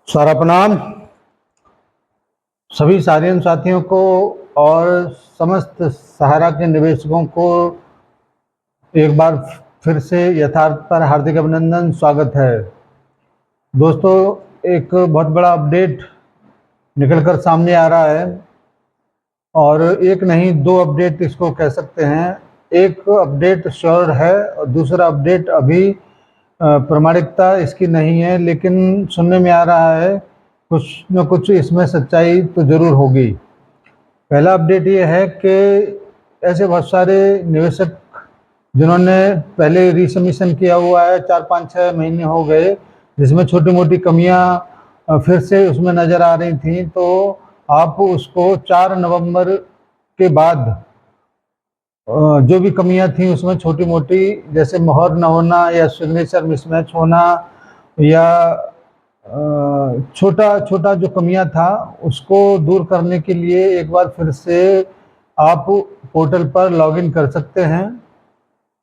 सारा प्रणाम सभी सारियन साथियों को और समस्त सहारा के निवेशकों को एक बार फिर से यथार्थ पर हार्दिक अभिनंदन स्वागत है। दोस्तों, एक बहुत बड़ा अपडेट निकलकर सामने आ रहा है और एक नहीं दो अपडेट इसको कह सकते हैं। एक अपडेट श्योर है और दूसरा अपडेट अभी प्रामाणिकता इसकी नहीं है, लेकिन सुनने में आ रहा है कुछ न कुछ इसमें सच्चाई तो ज़रूर होगी। पहला अपडेट ये है कि ऐसे बहुत सारे निवेशक जिन्होंने पहले रीसबमिशन किया हुआ है, 4-5-6 महीने हो गए, जिसमें छोटी मोटी कमियां फिर से उसमें नज़र आ रही थी, तो आप उसको 4 नवंबर के बाद जो भी कमियां थी उसमें छोटी मोटी, जैसे मोहर न होना या सिग्नेचर मिसमैच होना या छोटा छोटा जो कमियां था उसको दूर करने के लिए एक बार फिर से आप पोर्टल पर लॉगिन कर सकते हैं।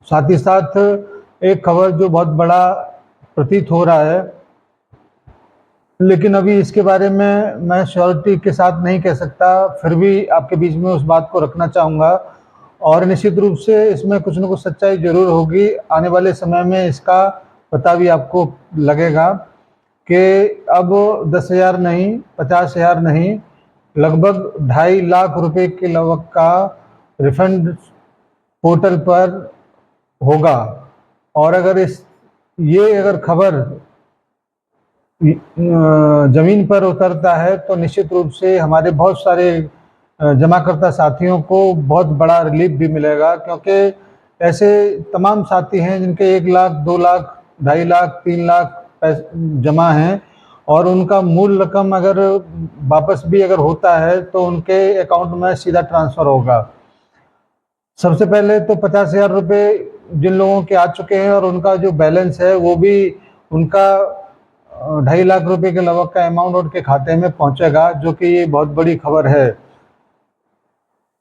साथ ही साथ एक खबर जो बहुत बड़ा प्रतीत हो रहा है, लेकिन अभी इसके बारे में मैं श्योरिटी के साथ नहीं कह सकता, फिर भी आपके बीच में उस बात को रखना चाहूँगा और निश्चित रूप से इसमें कुछ न कुछ सच्चाई जरूर होगी। आने वाले समय में इसका पता भी आपको लगेगा कि अब 10,000 नहीं, 50,000 नहीं, लगभग 2.5 लाख रुपए के लगभग का रिफंड पोर्टल पर होगा। और अगर अगर खबर जमीन पर उतरता है तो निश्चित रूप से हमारे बहुत सारे जमाकर्ता साथियों को बहुत बड़ा रिलीफ भी मिलेगा, क्योंकि ऐसे तमाम साथी हैं जिनके 1 लाख, 2 लाख, 2.5 लाख, 3 लाख जमा हैं और उनका मूल रकम अगर वापस भी अगर होता है तो उनके अकाउंट में सीधा ट्रांसफ़र होगा। सबसे पहले तो 50,000 रुपये जिन लोगों के आ चुके हैं और उनका जो बैलेंस है वो भी उनका 2.5 लाख रुपए के लगभग का अमाउंट उनके खाते में पहुंचेगा, जो कि ये बहुत बड़ी खबर है।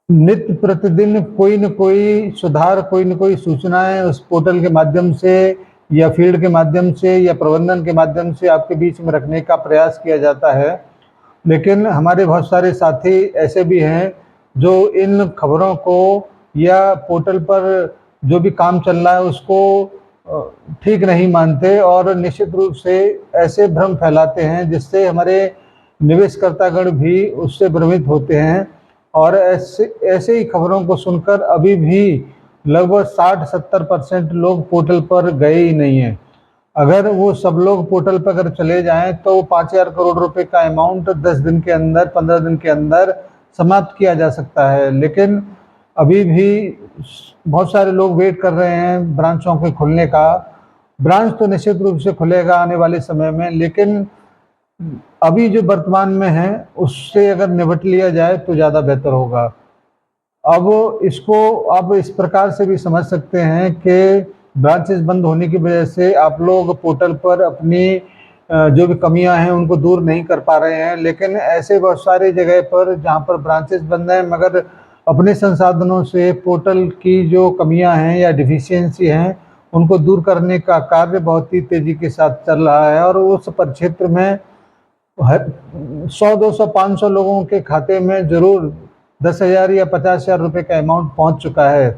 नित्य प्रतिदिन कोई न कोई सुधार, कोई न कोई सूचनाएं उस पोर्टल के माध्यम से या फील्ड के माध्यम से या प्रबंधन के माध्यम से आपके बीच में रखने का प्रयास किया जाता है, लेकिन हमारे बहुत सारे साथी ऐसे भी हैं जो इन खबरों को या पोर्टल पर जो भी काम चल रहा है उसको ठीक नहीं मानते और निश्चित रूप से ऐसे भ्रम फैलाते हैं जिससे हमारे निवेशकर्तागण भी उससे भ्रमित होते हैं। और ऐसे ही खबरों को सुनकर अभी भी लगभग 60-70% लोग पोर्टल पर गए ही नहीं हैं। अगर वो सब लोग पोर्टल पर अगर चले जाएं तो 5,000 करोड़ रुपए का अमाउंट 10 दिन के अंदर, 15 दिन के अंदर समाप्त किया जा सकता है, लेकिन अभी भी बहुत सारे लोग वेट कर रहे हैं ब्रांचों के खुलने का। ब्रांच तो निश्चित रूप से खुलेगा आने वाले समय में, लेकिन अभी जो वर्तमान में है उससे अगर निपट लिया जाए तो ज़्यादा बेहतर होगा। अब इसको आप इस प्रकार से भी समझ सकते हैं कि ब्रांचेस बंद होने की वजह से आप लोग पोर्टल पर अपनी जो भी कमियां हैं उनको दूर नहीं कर पा रहे हैं, लेकिन ऐसे बहुत सारे जगह पर जहां पर ब्रांचेस बंद हैं मगर अपने संसाधनों से पोर्टल की जो कमियां हैं या डिफिशियंसी हैं उनको दूर करने का कार्य बहुत ही तेजी के साथ चल रहा है और उस परिक्षेत्र में 100, 200, 500 लोगों के खाते में जरूर 10,000 या 50,000 रुपये का अमाउंट पहुंच चुका है।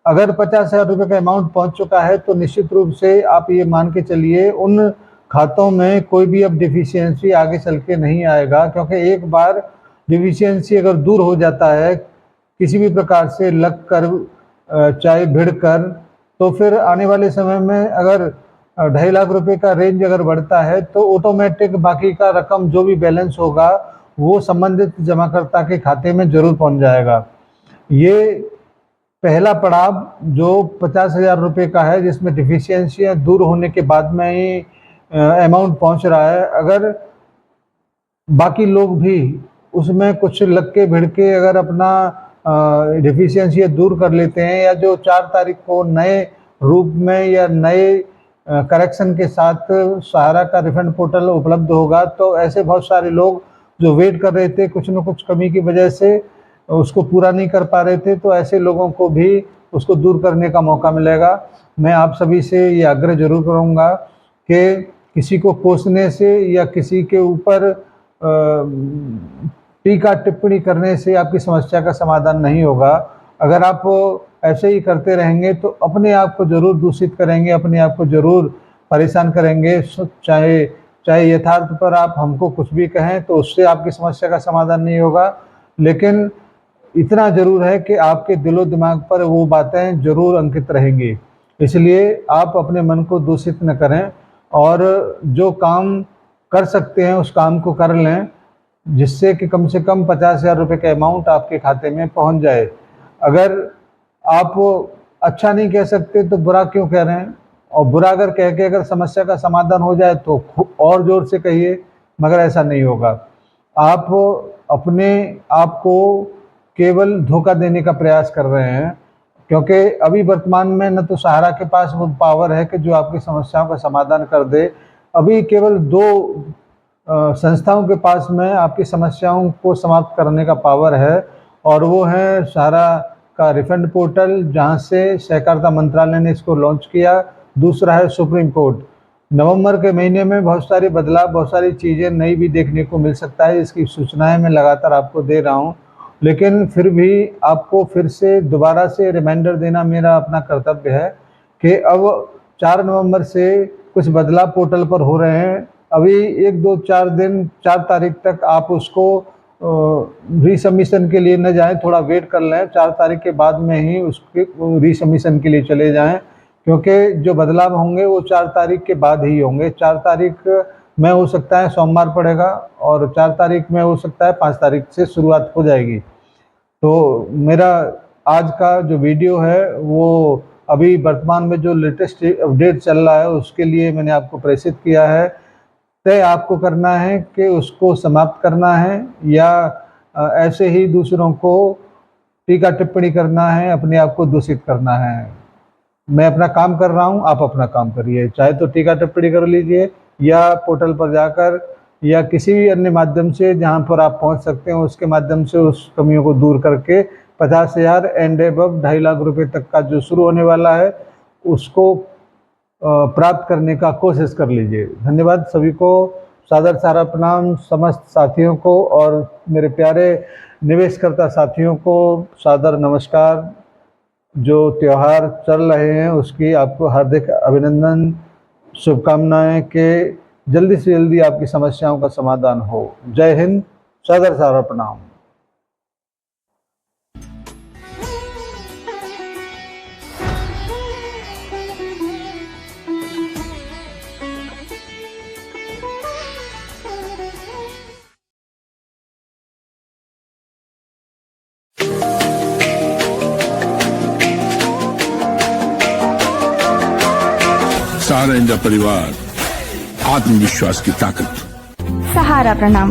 अगर 50,000 रुपये का अमाउंट पहुंच चुका है तो निश्चित रूप से आप ये मान के चलिए उन खातों में कोई भी अब डिफिशियंसी आगे चल के नहीं आएगा, क्योंकि एक बार डिफिशियंसी अगर दूर हो जाता है किसी भी प्रकार से लग कर चाहे भिड़ कर, तो फिर आने वाले समय में अगर 2.5 लाख रुपए का रेंज अगर बढ़ता है तो ऑटोमेटिक बाकी का रकम जो भी बैलेंस होगा वो संबंधित जमाकर्ता के खाते में जरूर पहुंच जाएगा। ये पहला पड़ाव जो 50,000 रुपये का है, जिसमें डिफिशियंसियाँ दूर होने के बाद में ही अमाउंट पहुंच रहा है। अगर बाकी लोग भी उसमें कुछ लग के भिड़ के अगर अपना डिफिशियंसी दूर कर लेते हैं या जो 4 तारीख को नए रूप में या नए करेक्शन के साथ सहारा का रिफंड पोर्टल उपलब्ध होगा, तो ऐसे बहुत सारे लोग जो वेट कर रहे थे कुछ न कुछ कमी की वजह से उसको पूरा नहीं कर पा रहे थे, तो ऐसे लोगों को भी उसको दूर करने का मौका मिलेगा। मैं आप सभी से ये आग्रह जरूर करूँगा कि किसी को कोसने से या किसी के ऊपर टीका टिप्पणी करने से आपकी समस्या का समाधान नहीं होगा। अगर आप ऐसे ही करते रहेंगे तो अपने आप को ज़रूर दूषित करेंगे, अपने आप को ज़रूर परेशान करेंगे। चाहे यथार्थ पर आप हमको कुछ भी कहें तो उससे आपकी समस्या का समाधान नहीं होगा, लेकिन इतना ज़रूर है कि आपके दिलो दिमाग पर वो बातें ज़रूर अंकित रहेंगी। इसलिए आप अपने मन को दूषित न करें और जो काम कर सकते हैं उस काम को कर लें, जिससे कि कम से कम 50,000 रुपये का अमाउंट आपके खाते में पहुंच जाए। अगर आप अच्छा नहीं कह सकते तो बुरा क्यों कह रहे हैं, और बुरा अगर कह के अगर समस्या का समाधान हो जाए तो और ज़ोर से कहिए, मगर ऐसा नहीं होगा। आप अपने आप को केवल धोखा देने का प्रयास कर रहे हैं, क्योंकि अभी वर्तमान में न तो सहारा के पास वो पावर है कि जो आपकी समस्याओं का समाधान कर दे। अभी केवल 2 संस्थाओं के पास में आपकी समस्याओं को समाप्त करने का पावर है, और वो है सहारा का रिफंड पोर्टल, जहां से सहकारिता मंत्रालय ने इसको लॉन्च किया। दूसरा है सुप्रीम कोर्ट। नवंबर के महीने में बहुत सारे बदलाव, बहुत सारी चीज़ें नई भी देखने को मिल सकता है। इसकी सूचनाएं मैं लगातार आपको दे रहा हूं, लेकिन फिर भी आपको फिर से दोबारा से रिमाइंडर देना मेरा अपना कर्तव्य है कि अब 4 नवंबर से कुछ बदलाव पोर्टल पर हो रहे हैं। अभी 1, 2, 4 दिन, 4 तारीख तक आप उसको रीसबमिशन के लिए न जाएं, थोड़ा वेट कर लें। 4 तारीख के बाद में ही उसके रीसबमिशन के लिए चले जाएं, क्योंकि जो बदलाव होंगे वो 4 तारीख के बाद ही होंगे। 4 तारीख में हो सकता है सोमवार पड़ेगा, और 4 तारीख में हो सकता है 5 तारीख से शुरुआत हो जाएगी। तो मेरा आज का जो वीडियो है वो अभी वर्तमान में जो लेटेस्ट अपडेट चल रहा है उसके लिए मैंने आपको प्रेषित किया है। तय आपको करना है कि उसको समाप्त करना है या ऐसे ही दूसरों को टीका टिप्पणी करना है, अपने आप को दूषित करना है। मैं अपना काम कर रहा हूं, आप अपना काम करिए। चाहे तो टीका टिप्पणी कर लीजिए, या पोर्टल पर जाकर, या किसी भी अन्य माध्यम से जहां पर आप पहुंच सकते हैं उसके माध्यम से उस कमियों को दूर करके 50,000 एंड एबव 2.5 लाख रुपए तक का जो शुरू होने वाला है उसको प्राप्त करने का कोशिश कर लीजिए। धन्यवाद सभी को, सादर सारा प्रणाम समस्त साथियों को, और मेरे प्यारे निवेशकर्ता साथियों को सादर नमस्कार। जो त्यौहार चल रहे हैं उसकी आपको हार्दिक अभिनंदन, शुभकामनाएं कि जल्दी से जल्दी आपकी समस्याओं का समाधान हो। जय हिंद, सादर सारा प्रणाम। सहारा इंडिया परिवार, आत्मविश्वास की ताकत। सहारा प्रणाम।